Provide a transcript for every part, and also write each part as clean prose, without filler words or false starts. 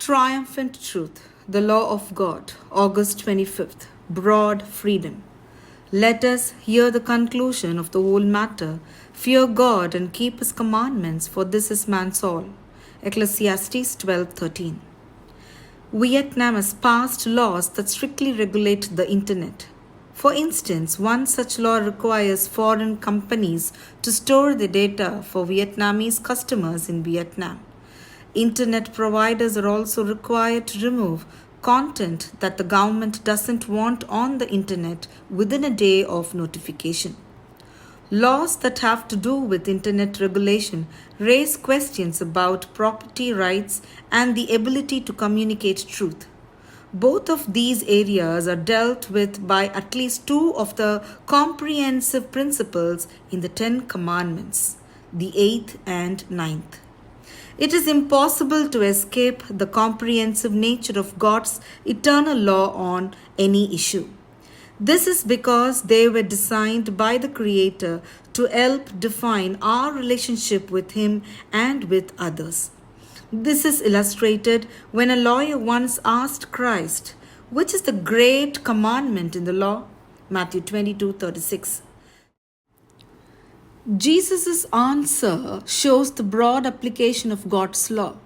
Triumphant Truth, the Law of God, August 25th, Broad Freedom. Let us hear the conclusion of the whole matter. Fear God and keep His commandments, for this is man's all. Ecclesiastes 12:13. Vietnam has passed laws that strictly regulate the internet. For instance, one such law requires foreign companies to store the data for Vietnamese customers in Vietnam. Internet providers are also required to remove content that the government doesn't want on the internet within a day of notification. Laws that have to do with internet regulation raise questions about property rights and the ability to communicate truth. Both of these areas are dealt with by at least two of the comprehensive principles in the Ten Commandments, the 8th and 9th. It is impossible to escape the comprehensive nature of God's eternal law on any issue. This is because they were designed by the Creator to help define our relationship with Him and with others. This is illustrated when a lawyer once asked Christ, "Which is the great commandment in the law?" Matthew 22:36. Jesus' answer shows the broad application of God's law.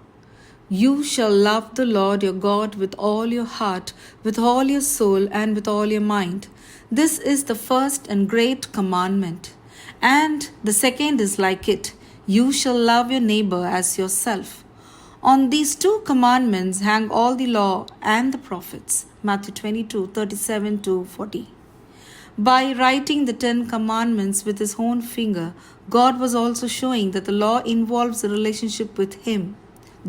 You shall love the Lord your God with all your heart, with all your soul, and with all your mind. This is the first and great commandment. And the second is like it. You shall love your neighbor as yourself. On these two commandments hang all the law and the prophets. Matthew 22:37-40. By writing the Ten Commandments with His own finger, God was also showing that the law involves a relationship with Him.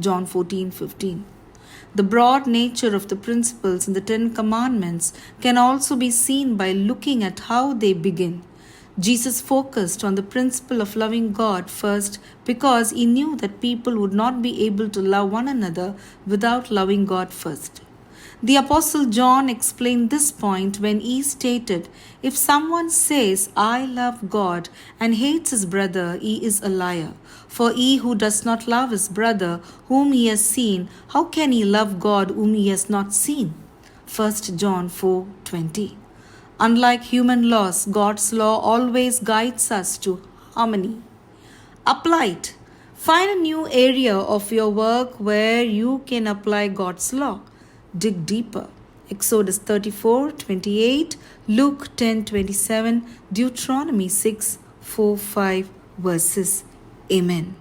John 14:15. The broad nature of the principles in the Ten Commandments can also be seen by looking at how they begin. Jesus focused on the principle of loving God first because He knew that people would not be able to love one another without loving God first. The Apostle John explained this point when he stated, "If someone says, 'I love God,' and hates his brother, he is a liar. For he who does not love his brother whom he has seen, how can he love God whom he has not seen?" 1 John 4:20. Unlike human laws, God's law always guides us to harmony. Apply it. Find a new area of your work where you can apply God's law. Dig deeper. Exodus 34:28, Luke 10:27, Deuteronomy 6:4-5 verses. Amen.